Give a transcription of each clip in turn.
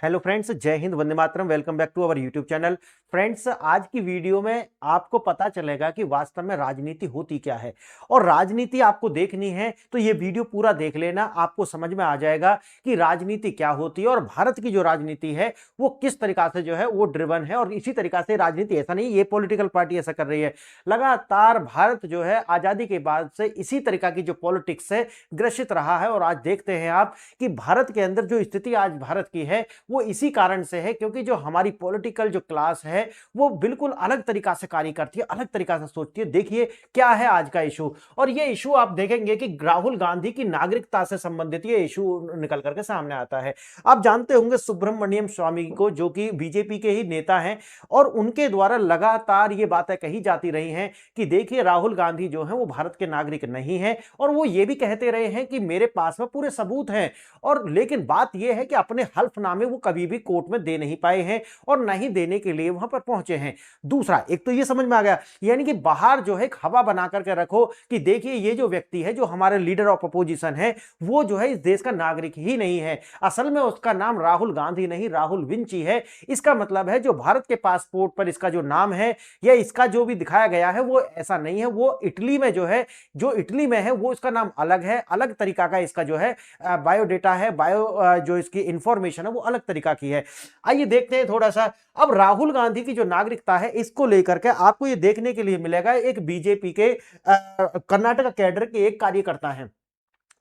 Hello friends, जय हिंद, वंदे मातरम। Welcome back to our YouTube channel. Friends, आज की वीडियो में आपको पता चलेगा कि वास्तव में राजनीति होती क्या है। और राजनीति आपको देखनी है तो ये वीडियो पूरा देख लेना, आपको समझ में आ जाएगा कि राजनीति क्या होती है और भारत की जो राजनीति है वो किस तरीका से जो है वो ड्रिवन है। और इसी तरीका से राजनीति, ऐसा नहीं ये पॉलिटिकल पार्टी ऐसा कर रही है, लगातार भारत जो है आजादी के बाद से इसी तरीका की जो पॉलिटिक्स से ग्रसित रहा है। और आज देखते हैं आप कि भारत के अंदर जो स्थिति आज भारत की है वो इसी कारण से है क्योंकि जो हमारी पॉलिटिकल जो क्लास है वो बिल्कुल अलग तरीका से कार्य करती है, अलग तरीका से सोचती है। देखिए क्या है आज का इशू, और ये इशू आप देखेंगे कि राहुल गांधी की नागरिकता से संबंधित ये इशू निकल करके सामने आता है। आप जानते होंगे सुब्रमण्यम स्वामी को, जो कि बीजेपी के ही नेता हैं, और उनके द्वारा लगातार ये बातें कही जाती रही हैं कि देखिए राहुल गांधी जो है वो भारत के नागरिक नहीं है। और वो ये भी कहते रहे हैं कि मेरे पास में पूरे सबूत हैं, और लेकिन बात यह है कि अपने हल्फनामे वो कभी भी कोर्ट में दे नहीं पाए हैं और नहीं देने के लिए वहां पर पहुंचे हैं। दूसरा, एक तो ये समझ में आ गया, यानी कि बाहर जो है एक हवा बना करके रखो कि देखिए ये जो व्यक्ति है, जो हमारे लीडर ऑफ अपोजिशन है, वो जो है इस देश का नागरिक ही नहीं है। असल में उसका नाम राहुल गांधी नहीं, राहुल विंची है। इसका मतलब है जो भारत के पासपोर्ट पर इसका जो नाम है या इसका जो भी दिखाया गया है वो ऐसा नहीं है। वो इटली में जो है, जो इटली में है वो इसका नाम अलग है, अलग तरीका का इसका जो है बायोडेटा है, जो इसकी इंफॉर्मेशन है वो अलग तरीका की है। आइए देखते हैं थोड़ा सा। अब राहुल गांधी की जो नागरिकता है इसको लेकर के आपको ये देखने के लिए मिलेगा, एक बीजेपी के कर्नाटक कैडर के एक कार्यकर्ता हैं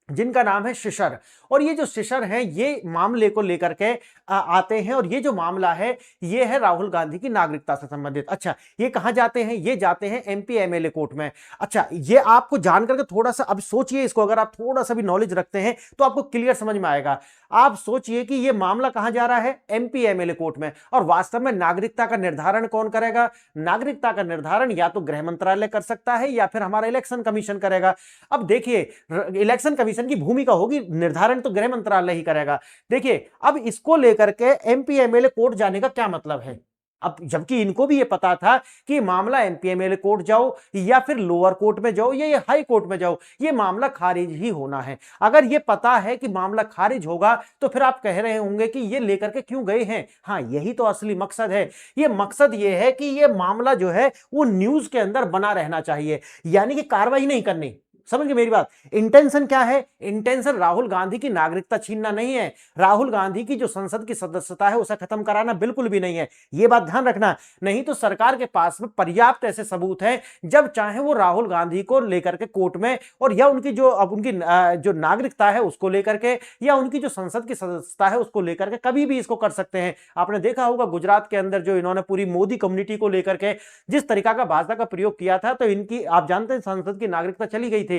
जिनका नाम है शिशर। और ये जो शिशर हैं ये मामले को लेकर के आते हैं, और ये जो मामला है ये है राहुल गांधी की नागरिकता से संबंधित। अच्छा, ये कहां जाते हैं? ये जाते हैं एमपी एमएलए कोर्ट में। अच्छा, ये आपको जान करके थोड़ा सा अब सोचिए इसको, अगर आप थोड़ा सा भी नॉलेज रखते हैं तो आपको क्लियर समझ में आएगा। आप सोचिए कि ये मामला कहां जा रहा है? एमपी एमएलए कोर्ट में। और वास्तव में नागरिकता का निर्धारण कौन करेगा? नागरिकता का निर्धारण या तो गृह मंत्रालय कर सकता है या फिर हमारा इलेक्शन कमीशन करेगा। अब देखिए, इलेक्शन कमीशन की भूमिका होगी, निर्धारण तो गृह मंत्रालय ही करेगा। देखिए, अब इसको लेकर के एमपी एमएलए कोर्ट जाने का क्या मतलब है? अब जबकि इनको भी ये पता था कि मामला एमपी एमएलए कोर्ट जाओ या फिर लोअर कोर्ट में जाओ या ये हाई कोर्ट में जाओ, ये मामला खारिज ही होना है। अगर ये पता है कि मामला खारिज होगा तो फिर आप कह रहे होंगे कि ये लेकर के क्यों गए हैं। हाँ, यही तो असली मकसद है। ये मकसद ये है कि ये मामला जो है वो न्यूज के अंदर बना रहना चाहिए, यानी कि कार्रवाई नहीं करनी। समझ गए मेरी बात? इंटेंशन क्या है? इंटेंशन राहुल गांधी की नागरिकता छीनना नहीं है, राहुल गांधी की जो संसद की सदस्यता है उसे खत्म कराना बिल्कुल भी नहीं है। यह बात ध्यान रखना। नहीं तो सरकार के पास में पर्याप्त ऐसे सबूत हैं, जब चाहे वो राहुल गांधी को लेकर के कोर्ट में, और या उनकी जो अब उनकी जो नागरिकता है उसको लेकर के, या उनकी जो संसद की सदस्यता है उसको लेकर के कभी भी इसको कर सकते हैं। आपने देखा होगा गुजरात के अंदर जो इन्होंने पूरी मोदी कम्युनिटी को लेकर के जिस तरीका का भाषा का प्रयोग किया था, तो इनकी आप जानते हैं संसद की नागरिकता चली गई थी।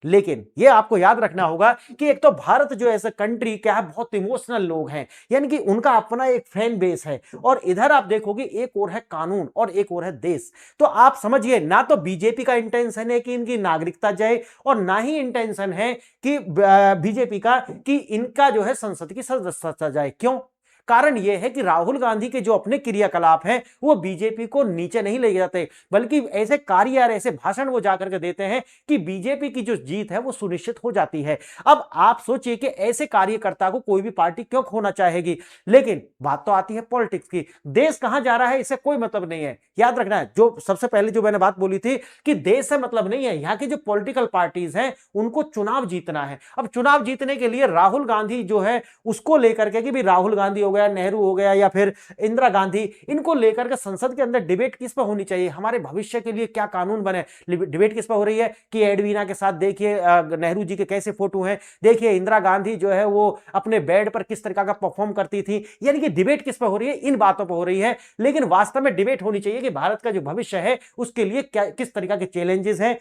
लेकिन ये आपको याद रखना होगा कि एक तो भारत जो ऐसा कंट्री क्या है, बहुत इमोशनल लोग हैं, यानी कि उनका अपना एक फैन बेस है। और इधर आप देखोगे एक और है कानून और एक और है देश। तो आप समझिए, ना तो बीजेपी का इंटेंशन है कि इनकी नागरिकता जाए, और ना ही इंटेंशन है कि बीजेपी का कि इनका जो है संसद की सदस्यता जाए। क्यों? कारण यह है कि राहुल गांधी के जो अपने क्रियाकलाप हैं वो बीजेपी को नीचे नहीं ले जाते, बल्कि ऐसे कार्य और ऐसे भाषण वो जाकर के देते हैं कि बीजेपी की जो जीत है वो सुनिश्चित हो जाती है। अब आप सोचिए कि ऐसे कार्यकर्ता को कोई भी पार्टी क्यों खोना चाहेगी। लेकिन बात तो आती है पॉलिटिक्स की। देश कहां जा रहा है इससे कोई मतलब नहीं है। याद रखना है, जो सबसे पहले जो मैंने बात बोली थी कि देश से मतलब नहीं है, यहां की जो पॉलिटिकल पार्टीज हैं उनको चुनाव जीतना है। अब चुनाव जीतने के लिए राहुल गांधी जो है उसको लेकर के कि भी राहुल गांधी हो गया, नेहरू हो गया, या फिर इंदिरा गांधी, इनको लेकर के संसद के अंदर डिबेट किस पर होनी चाहिए, हमारे भविष्य के लिए क्या कानून बने। डिबेट किस पर हो रही है कि एडवीना के साथ देखिए नेहरू जी के कैसे फोटो हैं, देखिए इंदिरा गांधी जो है वो अपने बेड पर किस तरीका का परफॉर्म करती थी। यानी कि डिबेट किस पर हो रही है? इन बातों पर हो रही है। लेकिन वास्तव में डिबेट होनी चाहिए कि भारत का जो भविष्य है उसके लिए क्या किस तरीका के चैलेंजेस हैं।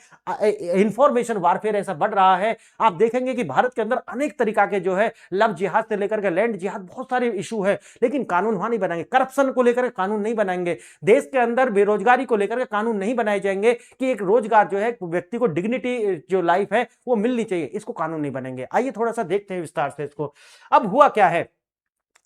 इंफॉर्मेशन वारफेयर ऐसा बढ़ रहा है, आप देखेंगे कि भारत के अंदर अनेक तरीका के जो है लव जिहाद से लेकर के लैंड जिहाद, बहुत सारे इशू है, लेकिन कानून वहां नहीं बनाएंगे। करप्शन को लेकर कानून नहीं बनाएंगे, देश के अंदर बेरोजगारी को लेकर कानून नहीं बनाए जाएंगे कि एक रोजगार जो है व्यक्ति को डिग्निटी जो लाइफ है वो मिलनी चाहिए, इसको कानून नहीं बनेंगे। आइए थोड़ा सा देखते हैं विस्तार से इसको। अब हुआ क्या है,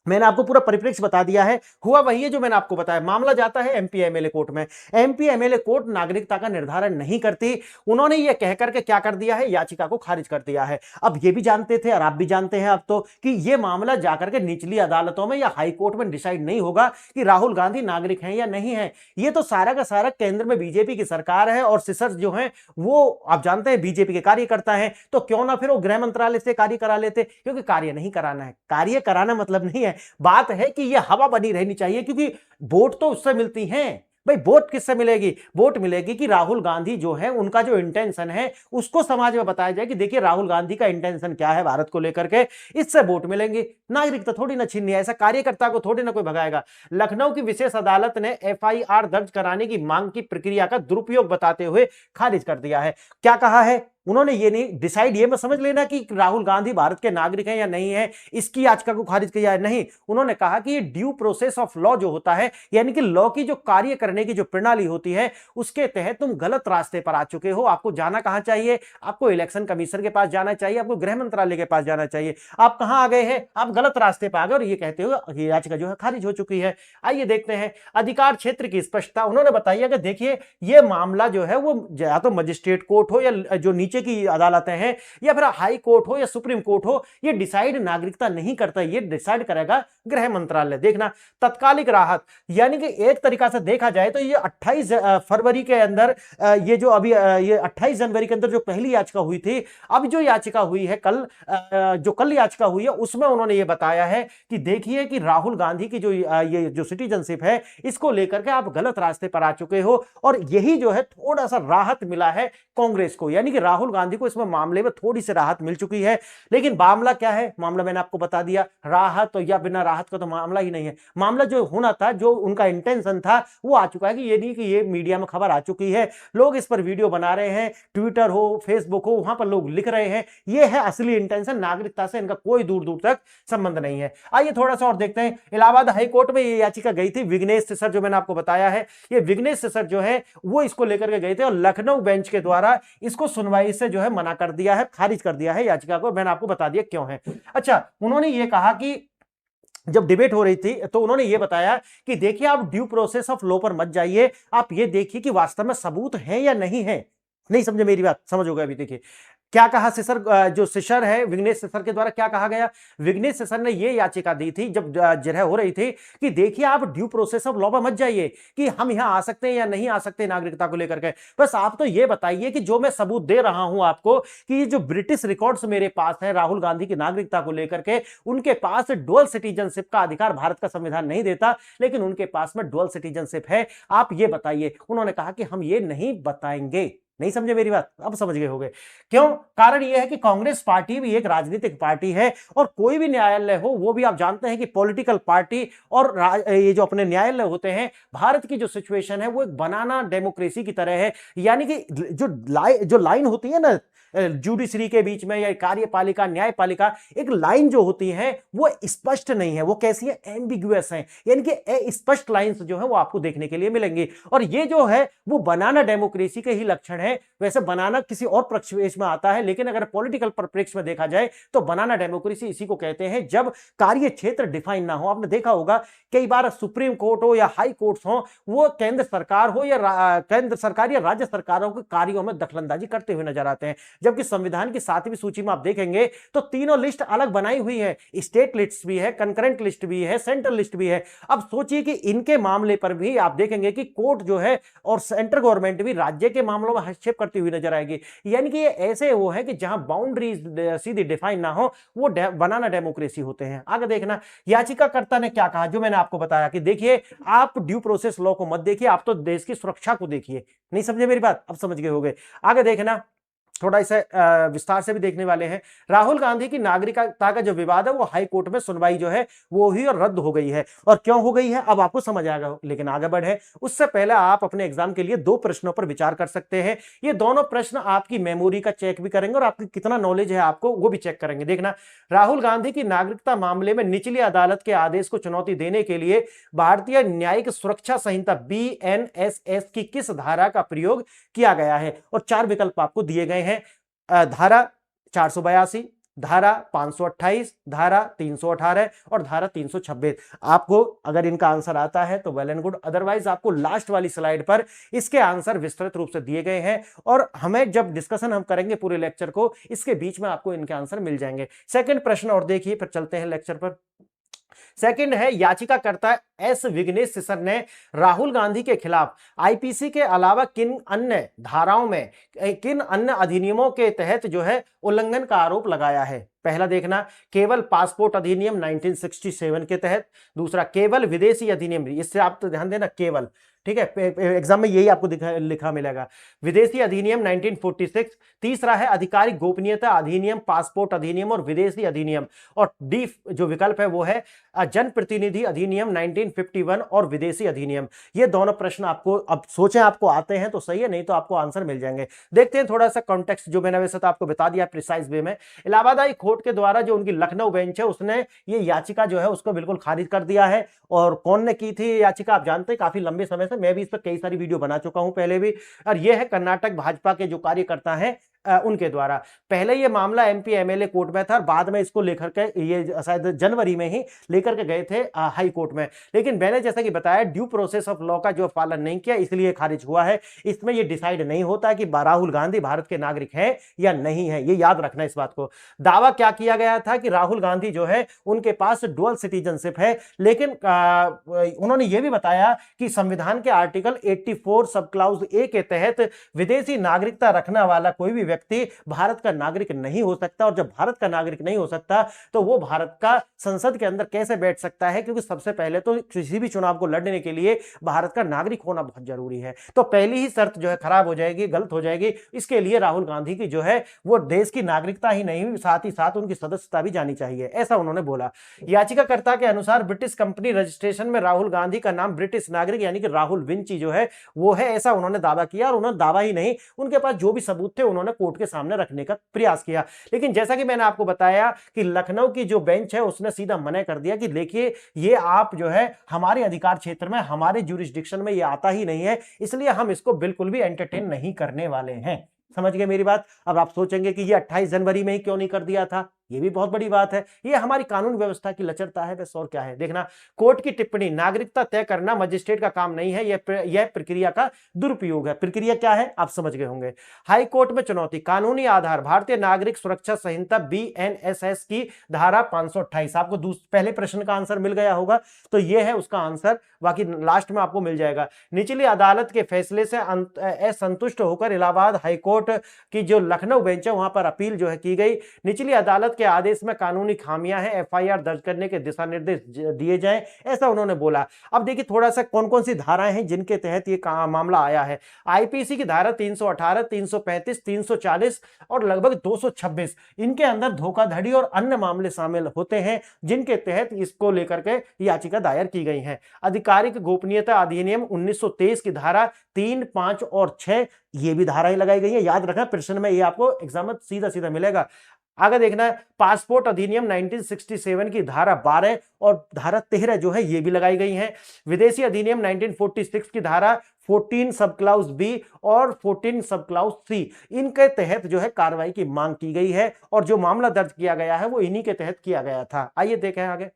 मैंने आपको पूरा परिप्रेक्ष्य बता दिया है। हुआ वही है जो मैंने आपको बताया। मामला जाता है एमपी एमएलए कोर्ट में। एमपी एमएलए कोर्ट नागरिकता का निर्धारण नहीं करती। उन्होंने ये कह करके क्या कर दिया है, याचिका को खारिज कर दिया है। अब ये भी जानते थे और आप भी जानते हैं अब तो कि ये मामला जाकर के निचली अदालतों में या हाई कोर्ट में डिसाइड नहीं होगा कि राहुल गांधी नागरिक हैं या नहीं है। ये तो सारा का सारा केंद्र में बीजेपी की सरकार है और सिसर जो है वो आप जानते हैं बीजेपी के कार्यकर्ता है। तो क्यों ना फिर वो गृह मंत्रालय से कार्य करा लेते, क्योंकि कार्य नहीं कराना है। कार्य कराना मतलब नहीं है, बात है कि यह हवा बनी रहनी चाहिए, क्योंकि वोट तो उससे मिलती हैं। भाई वोट किससे मिलेगी? वोट मिलेगी कि राहुल गांधी जो है उनका जो इंटेंशन है उसको समाज में बताया जाए कि देखिए राहुल गांधी का इंटेंशन क्या है भारत को लेकर के, इससे वोट मिलेंगे। नागरिकता थोड़ी ना छीननी है, ऐसा कार्यकर्ता को थोड़ी ना कोई भगाएगा। लखनऊ की विशेष अदालत ने एफआईआर दर्ज कराने की मांग की प्रक्रिया का दुरुपयोग बताते हुए खारिज कर दिया है। क्या कहा है उन्होंने? ये नहीं डिसाइड, ये मत समझ लेना कि राहुल गांधी भारत के नागरिक हैं या नहीं है, इसकी याचिका को खारिज किया है। नहीं, उन्होंने कहा कि ये ड्यू प्रोसेस ऑफ लॉ जो होता है, यानी कि लॉ की जो कार्य करने की जो प्रणाली होती है उसके तहत तुम गलत रास्ते पर आ चुके हो। आपको जाना कहां चाहिए? आपको इलेक्शन कमीशन के पास जाना चाहिए, आपको गृह मंत्रालय के पास जाना चाहिए। आप कहां आ गए हैं? आप गलत रास्ते पर आ गए और ये कहते हुए याचिका जो है खारिज हो चुकी है। आइए देखते हैं अधिकार क्षेत्र की स्पष्टता। उन्होंने बताया कि देखिए ये मामला जो है वो या तो मजिस्ट्रेट कोर्ट हो या जो नीचे की अदालतें हैं या फिर हाई कोर्ट हो या सुप्रीम कोर्ट हो, ये डिसाइड नागरिकता नहीं करता, ये डिसाइड करेगा गृह मंत्रालय। देखना तत्कालिक राहत, यानी कि एक तरीका से देखा जाए तो ये 28 फरवरी के अंदर ये जो अभी ये 28 जनवरी के अंदर जो पहली याचिका हुई थी, अब जो याचिका हुई है कल, जो कल याचिका हुई है उसमें उन्होंने ये बताया है कि देखिए कि राहुल गांधी की जो ये जो सिटीजनशिप है इसको लेकर के आप गलत रास्ते पर आ चुके हो, और यही जो है थोड़ा सा राहत मिला है कांग्रेस को, यानी कि राहुल गांधी को इसमें मामले में थोड़ी सी राहत मिल चुकी है। लेकिन मामला क्या है? मामला मैंने आपको बता दिया, राहत तो या बिना राहत का तो मामला ही नहीं है। मामला जो होना था, जो उनका इंटेंशन था वो आ चुका है। कि ये नहीं कि ये मीडिया में खबर आ चुकी है, लोग इस पर वीडियो बना रहे हैं, ट्विटर हो फेसबुक हो वहां पर लोग लिख रहे हैं, ये है असली इंटेंशन। नागरिकता से इनका कोई दूर दूर तक संबंध नहीं है। आइए थोड़ा सा और देखते हैं। इलाहाबाद हाईकोर्ट में ये याचिका गई थी विघ्नेश सिसर, जो मैंने आपको बताया है, ये विघ्नेश सिसर जो है वो इसको लेकर के गए थे और लखनऊ बेंच के द्वारा इसको सुनवाई से जो है मना कर दिया है, खारिज कर दिया है याचिका को। मैंने आपको बता दिया क्यों है। अच्छा, उन्होंने ये कहा कि जब डिबेट हो रही थी तो उन्होंने ये बताया कि देखिए आप ड्यू प्रोसेस ऑफ लॉ पर मत जाइए, आप ये देखिए कि वास्तव में सबूत है या नहीं है। नहीं समझे मेरी बात? समझोगे अभी। देखिए क्या कहा सिसर, जो सिसर है विघ्नेश सिसर के द्वारा क्या कहा गया। विघ्नेश सिसर ने यह याचिका दी थी जब जिरह हो रही थी कि देखिए आप ड्यू प्रोसेस ऑफ लॉ पर मत जाइए कि हम यहां आ सकते हैं या नहीं आ सकते नागरिकता को लेकर के, बस आप तो यह बताइए कि जो मैं सबूत दे रहा हूं आपको कि ये जो ब्रिटिश रिकॉर्ड्स मेरे पास है राहुल गांधी की नागरिकता को लेकर के, उनके पास डुअल सिटीजनशिप का अधिकार भारत का संविधान नहीं देता, लेकिन उनके पास में डुअल सिटीजनशिप है, आप ये बताइए। उन्होंने कहा कि हम ये नहीं बताएंगे। नहीं समझे मेरी बात? अब समझ गए होंगे क्यों। कारण यह है कि कांग्रेस पार्टी भी एक राजनीतिक पार्टी है और कोई भी न्यायालय हो वो भी आप जानते हैं कि पॉलिटिकल पार्टी, और ये जो अपने न्यायालय होते हैं, भारत की जो सिचुएशन है वो एक बनाना डेमोक्रेसी की तरह है। यानी कि जो लाइन होती है ना जुडिशरी के बीच में या कार्यपालिका न्यायपालिका, एक लाइन जो होती है वो स्पष्ट नहीं है। वो कैसी है? एम्बिगुअस है, यानी कि स्पष्ट लाइंस जो है वो आपको देखने के लिए मिलेंगी। और ये जो है वो बनाना डेमोक्रेसी के ही लक्षण है। वैसे बनाना किसी और परिप्रेक्ष्य में आता है, लेकिन अगर पॉलिटिकल परिप्रेक्ष्य में देखा जाए तो बनाना डेमोक्रेसी इसी को कहते हैं जब कार्य क्षेत्र डिफाइन ना हो। आपने देखा होगा कई बार सुप्रीम कोर्ट हो या हाई कोर्ट्स हो, वो केंद्र सरकार हो या केंद्र सरकार या राज्य सरकारों के कार्यों में दखलंदाजी करते हुए नजर आते हैं। जबकि संविधान की 7वीं सूची में आप देखेंगे तो तीनों लिस्ट अलग बनाई हुई है, स्टेट लिस्ट भी है, कंकरेंट लिस्ट भी है, सेंट्रल लिस्ट भी है। अब सोचिए कि इनके मामले पर भी आप देखेंगे कि कोर्ट जो है और सेंट्रल गवर्नमेंट भी राज्य के मामलों में हस्तक्षेप करती हुई नजर आएगी। यानी कि ये ऐसे वो है कि जहां बाउंड्री सीधी डिफाइन ना हो वो बनाना डेमोक्रेसी होते हैं। आगे देखना याचिकाकर्ता ने क्या कहा, जो मैंने आपको बताया कि देखिए आप ड्यू प्रोसेस लॉ को मत देखिए, आप तो देश की सुरक्षा को देखिए। नहीं समझे मेरी बात? अब समझ गए होंगे। आगे देखना थोड़ा इसे विस्तार से भी देखने वाले हैं। राहुल गांधी की नागरिकता का जो विवाद है वो हाई कोर्ट में सुनवाई जो है वो ही और रद्द हो गई है। और क्यों हो गई है अब आपको समझ आएगा, लेकिन आगे बढ़े उससे पहले आप अपने एग्जाम के लिए 2 प्रश्नों पर विचार कर सकते हैं। ये दोनों प्रश्न आपकी मेमोरी का चेक भी करेंगे और आपकी कितना नॉलेज है आपको वो भी चेक करेंगे। देखना, राहुल गांधी की नागरिकता मामले में निचली अदालत के आदेश को चुनौती देने के लिए भारतीय न्यायिक सुरक्षा संहिता BNSS की किस धारा का प्रयोग किया गया है? और 4 विकल्प आपको दिए गए हैं। धारा 482, धारा 528, धारा 318 और धारा 326। आपको अगर इनका आंसर आता है तो वेल एंड गुड, अदरवाइज आपको लास्ट वाली स्लाइड पर इसके आंसर विस्तृत रूप से दिए गए हैं और हमें जब डिस्कशन हम करेंगे पूरे लेक्चर को, इसके बीच में आपको इनके आंसर मिल जाएंगे। सेकंड प्रश्न और देखिए, फिर चलते हैं लेक्चर पर। सेकंड है, याचिकाकर्ता एस विघ्नेश सिसर ने राहुल गांधी के खिलाफ आईपीसी के अलावा किन अन्य धाराओं में, किन अन्य अधिनियमों के तहत जो है उल्लंघन का आरोप लगाया है। पहला देखना, केवल पासपोर्ट अधिनियम 1967 के तहत। दूसरा, केवल विदेशी अधिनियम, इससे आप तो ध्यान देना केवल, ठीक है, एग्जाम में यही आपको लिखा मिलेगा, विदेशी अधिनियम 1946। तीसरा है आधिकारिक गोपनीयता अधिनियम, पासपोर्ट अधिनियम और विदेशी अधिनियम। और डी जो विकल्प है वो है जनप्रतिनिधि अधिनियम 1951 और विदेशी अधिनियम। ये दोनों प्रश्न आपको, अब सोचें आपको आते हैं तो सही है, नहीं तो आपको आंसर मिल जाएंगे। देखते हैं थोड़ा सा कॉन्टेक्स्ट, जो मैंने वैसे तो आपको बता दिया प्रिसाइज वे में। इलाहाबाद हाई कोर्ट के द्वारा जो उनकी लखनऊ बेंच है उसने ये याचिका जो है उसको बिल्कुल खारिज कर दिया है। और कौन ने की थी याचिका आप जानते हैं, काफी लंबे समय से, मैं भी इस पर कई सारी वीडियो बना चुका हूं पहले भी। और ये है कर्नाटक भाजपा के जो कार्यकर्ता हैं उनके द्वारा। पहले ये मामला एमपी एमएलए कोर्ट में था और बाद में इसको लेकर के ये शायद जनवरी में ही लेकर के गए थे हाई कोर्ट में। लेकिन मैंने जैसा कि बताया ड्यू प्रोसेस ऑफ लॉ का जो पालन नहीं किया इसलिए खारिज हुआ है। इसमें ये डिसाइड नहीं होता कि राहुल गांधी भारत के नागरिक हैं या नहीं है, ये याद रखना इस बात को। दावा क्या किया गया था कि राहुल गांधी जो है उनके पास डुअल सिटीजनशिप है, लेकिन उन्होंने ये भी बताया कि संविधान के आर्टिकल 84 सब क्लाउज ए के तहत विदेशी नागरिकता रखने वाला कोई भी व्यक्ति भारत का नागरिक नहीं हो सकता। और जब भारत का नागरिक नहीं हो सकता तो वो भारत का संसद के अंदर कैसे बैठ सकता है, क्योंकि सबसे पहले तो किसी भी चुनाव को लड़ने के लिए भारत का नागरिक होना बहुत जरूरी है। तो पहली ही शर्त जो है खराब हो जाएगी, गलत हो जाएगी। इसके लिए राहुल गांधी की जो है वो देश की नागरिकता ही नहीं, साथ ही साथ उनकी सदस्यता भी जानी चाहिए, ऐसा उन्होंने बोला। याचिकाकर्ता के अनुसार ब्रिटिश कंपनी रजिस्ट्रेशन में राहुल गांधी का नाम ब्रिटिश नागरिक यानी कि राहुल विंची जो है वो है, ऐसा उन्होंने दावा किया। और उन्होंने दावा ही नहीं, उनके पास जो भी सबूत थे उन्होंने कोर्ट के सामने रखने का प्रयास किया। लेकिन जैसा कि मैंने आपको बताया कि लखनऊ की जो बेंच है उसने सीधा मना कर दिया कि देखिए ये आप जो है हमारे अधिकार क्षेत्र में, हमारे ज्यूरिसडिक्शन में ये आता ही नहीं है, इसलिए हम इसको बिल्कुल भी एंटरटेन नहीं करने वाले हैं। समझ गए मेरी बात? अब आप सोचेंगे कि ये 28 जनवरी में ही क्यों नहीं कर दिया था, ये भी बहुत बड़ी बात है। ये हमारी कानून व्यवस्था की लचरता है बस, और क्या है। देखना, कोर्ट की टिप्पणी, नागरिकता तय करना मजिस्ट्रेट का काम नहीं है, यह प्रक्रिया का दुरुपयोग है। प्रक्रिया क्या है आप समझ गए होंगे। हाई कोर्ट में चुनौती, कानूनी आधार भारतीय नागरिक सुरक्षा संहिता बीएनएसएस की धारा 528। आपको पहले प्रश्न का आंसर मिल गया होगा, तो यह है उसका आंसर, बाकी लास्ट में आपको मिल जाएगा। निचली अदालत के फैसले से असंतुष्ट होकर इलाहाबाद हाईकोर्ट की जो लखनऊ बेंच है वहां पर अपील जो है की गई। निचली अदालत के आदेश में कानूनी खामियां हैं, एफआईआर दर्ज करने के दिशा निर्देश दिए जाएं, ऐसा उन्होंने बोला। अब देखिए थोड़ा सा कौन कौन सी धाराएं हैं जिनके तहत ये मामला आया है। आईपीसी की धारा 318, 335, 340 और लगभग 226, इनके अंदर धोखाधड़ी और अन्य मामले शामिल होते हैं जिनके तहत इसको लेकर के याचिका दायर की गई है। आधिकारिक गोपनीयता अधिनियम 1923 की धारा 3, 5 और 6, ये भी धाराएं लगाई गई है। याद रखना प्रश्न में ये आपको एग्जाम में सीधा सीधा मिलेगा। आगे देखना है, पासपोर्ट अधिनियम 1967 की धारा 12 और धारा 13 जो है ये भी लगाई गई है। विदेशी अधिनियम 1946 की धारा 14 सब क्लाउज बी और 14 सब क्लाउज सी, इनके तहत जो है कार्रवाई की मांग की गई है और जो मामला दर्ज किया गया है वो इन्हीं के तहत किया गया था। आइए देखें आगे।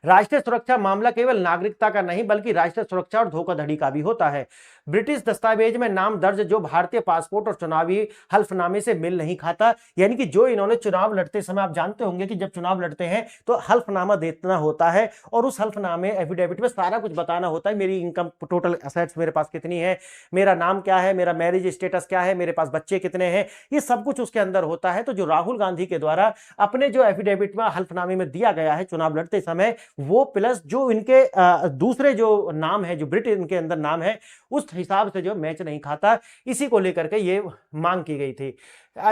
राष्ट्रीय सुरक्षा मामला केवल नागरिकता का नहीं बल्कि राष्ट्रीय सुरक्षा और धोखाधड़ी का भी होता है। ब्रिटिश दस्तावेज में नाम दर्ज जो भारतीय पासपोर्ट और चुनावी हल्फनामे से मेल नहीं खाता, यानी कि जो इन्होंने चुनाव लड़ते समय, आप जानते होंगे कि जब चुनाव लड़ते हैं तो हल्फनामा देना होता है और उस हल्फनामे एफिडेविट में सारा कुछ बताना होता है। मेरी इनकम, टोटल एसेट्स मेरे पास कितनी है, मेरा नाम क्या है, मेरा मैरिज स्टेटस क्या है, मेरे पास बच्चे कितने हैं, ये सब कुछ उसके अंदर होता है। तो जो राहुल गांधी के द्वारा अपने जो एफिडेविट में हल्फनामे में दिया गया है चुनाव लड़ते समय, वो प्लस जो इनके दूसरे जो नाम है, जो ब्रिटिश इनके अंदर नाम है, उस हिसाब से जो मैच नहीं खाता, इसी को लेकर के ये मांग की गई थी।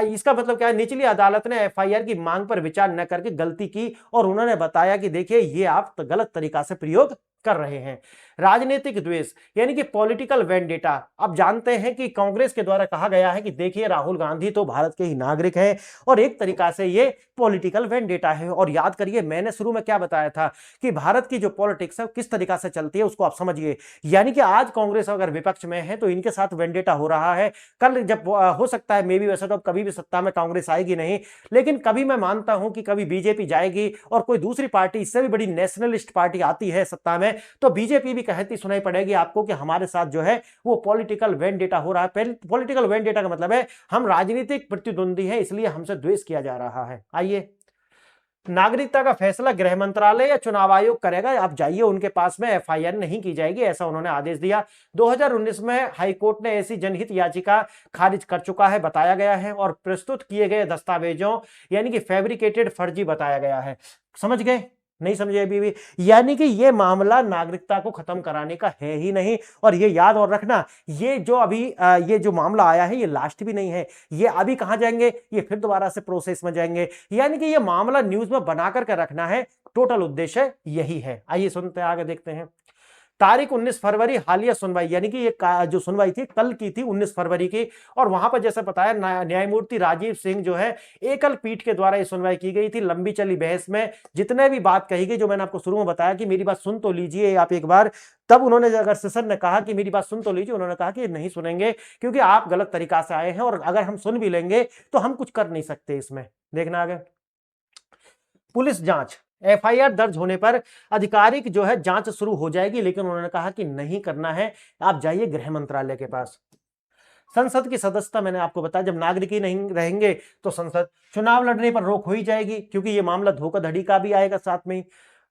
इसका मतलब क्या है, निचली अदालत ने एफआईआर की मांग पर विचार न करके गलती की और उन्होंने बताया कि देखिए ये आप गलत तरीका से प्रयोग कर रहे हैं। राजनीतिक द्वेष यानी कि पॉलिटिकल वेंडेटा। अब जानते हैं कि कांग्रेस के द्वारा कहा गया है कि देखिए राहुल गांधी तो भारत के ही नागरिक हैं और एक तरीका से ये पॉलिटिकल वेंडेटा है। और याद करिए मैंने शुरू में क्या बताया था कि भारत की जो पॉलिटिक्स है किस तरीका से चलती है उसको आप समझिए। यानी कि आज कांग्रेस अगर विपक्ष में है तो इनके साथ वेंडेटा हो रहा है। कल जब हो सकता है मे बी, वैसे तो कभी भी सत्ता में कांग्रेस आएगी नहीं, लेकिन कभी मैं मानता हूं कि कभी बीजेपी जाएगी और कोई दूसरी पार्टी, इससे भी बड़ी नेशनलिस्ट पार्टी आती है सत्ता में, तो बीजेपी भी कहती सुनाई पड़ेगी आपको कि हमारे साथ जो है वो पॉलिटिकल वेंडेटा हो रहा है। पॉलिटिकल वेंडेटा का मतलब है हम राजनीतिक प्रतिद्वंदी हैं इसलिए हमसे द्वेष किया जा रहा है। आइए, नागरिकता का फैसला गृह मंत्रालय या चुनाव आयोग करेगा, आप जाइए उनके पास में, एफआईआर नहीं की जाएगी, ऐसा उन्होंने आदेश दिया। 2019 में हाईकोर्ट ने ऐसी जनहित याचिका खारिज कर चुका है बताया गया है और प्रस्तुत किए गए दस्तावेजों यानी कि फैब्रिकेटेड फर्जी बताया गया है। समझ गए? नहीं समझे अभी भी? यानी कि ये मामला नागरिकता को खत्म कराने का है ही नहीं। और ये याद और रखना, ये जो अभी ये जो मामला आया है ये लास्ट भी नहीं है, ये अभी कहां जाएंगे, ये फिर दोबारा से प्रोसेस में जाएंगे। यानी कि ये मामला न्यूज में बना करके रखना है, टोटल उद्देश्य यही है। आइए सुनते हैं, आगे देखते हैं। तारीख 19 फरवरी हालिया सुनवाई, यानी कि ये जो सुनवाई थी कल की थी 19 फरवरी की। और वहां पर जैसे बताया न्यायमूर्ति राजीव सिंह जो है एकल पीठ के द्वारा ये सुनवाई की गई थी। लंबी चली बहस में जितने भी बात कही गई, जो मैंने आपको शुरू में बताया कि मेरी बात सुन तो लीजिए आप एक बार, तब उन्होंने अगर सेशन ने कहा कि मेरी बात सुन तो लीजिए, उन्होंने कहा कि नहीं सुनेंगे क्योंकि आप गलत तरीका से आए हैं और अगर हम सुन भी लेंगे तो हम कुछ कर नहीं सकते इसमें। देखना आगे। पुलिस जांच, एफआईआर दर्ज होने पर आधिकारिक जो है जांच शुरू हो जाएगी, लेकिन उन्होंने कहा कि नहीं करना है, आप जाइए गृह मंत्रालय के पास। संसद की सदस्यता मैंने आपको बताया, जब नागरिक ही नहीं रहेंगे तो संसद, चुनाव लड़ने पर रोक हो ही जाएगी क्योंकि ये मामला धोखाधड़ी का भी आएगा साथ में।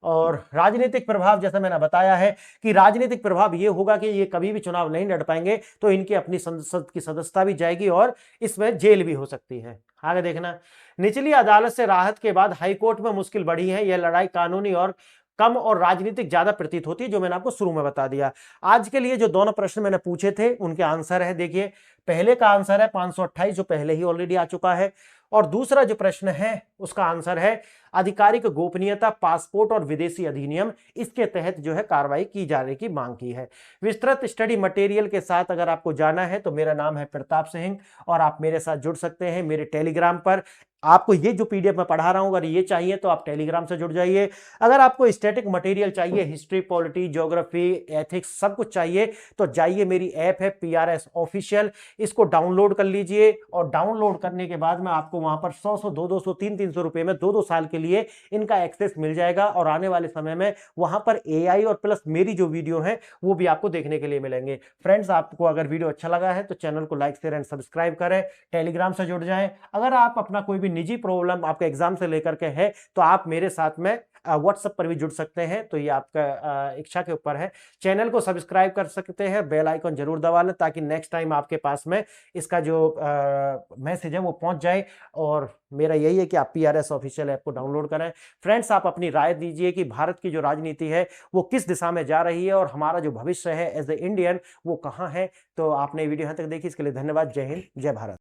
और राजनीतिक प्रभाव, जैसा मैंने बताया है कि राजनीतिक प्रभाव ये होगा कि ये कभी भी चुनाव नहीं लड़ पाएंगे तो इनकी अपनी संसद की सदस्यता भी जाएगी और इसमें जेल भी हो सकती है। आगे देखना। निचली अदालत से राहत के बाद हाईकोर्ट में मुश्किल बढ़ी है, यह लड़ाई कानूनी और कम और राजनीतिक ज्यादा प्रतीत होती है, जो मैंने आपको शुरू में बता दिया। आज के लिए जो दोनों प्रश्न मैंने पूछे थे उनके आंसर है, देखिए पहले का आंसर है 528 जो पहले ही ऑलरेडी आ चुका है, और दूसरा जो प्रश्न है उसका आंसर है आधिकारिक गोपनीयता, पासपोर्ट और विदेशी अधिनियम, इसके तहत जो है कार्रवाई की जाने की मांग की है। विस्तृत स्टडी मटेरियल के साथ अगर आपको जाना है तो मेरा नाम है प्रताप सिंह और आप मेरे साथ जुड़ सकते हैं मेरे टेलीग्राम पर। आपको ये जो पीडीएफ मैं पढ़ा रहा हूं अगर ये चाहिए तो आप टेलीग्राम से जुड़ जाइए। अगर आपको स्टैटिक मटेरियल चाहिए, हिस्ट्री, पॉलिटी, ज्योग्राफी, एथिक्स सब कुछ चाहिए तो जाइए, मेरी ऐप है PRS ऑफिशियल, इसको डाउनलोड कर लीजिए। और डाउनलोड करने के बाद में आपको वहां पर 100 200 300 रुपए में 2 साल के लिए इनका एक्सेस मिल जाएगा। और आने वाले समय में वहां पर AI और प्लस मेरी जो वीडियो है वो भी आपको देखने के लिए मिलेंगे। फ्रेंड्स, आपको अगर वीडियो अच्छा लगा है तो चैनल को लाइक शेयर एंड सब्सक्राइब करें, टेलीग्राम से जुड़ जाएं। अगर आप अपना कोई भी निजी प्रॉब्लम आपके एग्जाम से लेकर के है तो आप मेरे साथ में व्हाट्सएप पर भी जुड़ सकते हैं, तो ये आपका इच्छा के ऊपर है। चैनल को सब्सक्राइब कर सकते हैं, बेल आइकन जरूर दबा लें ताकि नेक्स्ट टाइम आपके पास में इसका जो मैसेज है वो पहुंच जाए। और मेरा यही है कि आप PRS ऑफिशियल ऐप को डाउनलोड करें। फ्रेंड्स, आप अपनी राय दीजिए कि भारत की जो राजनीति है वो किस दिशा में जा रही है और हमारा जो भविष्य है एज ए इंडियन वो कहाँ है। तो आपने वीडियो यहाँ तक देखी, इसके लिए धन्यवाद। जय हिंद, जय भारत।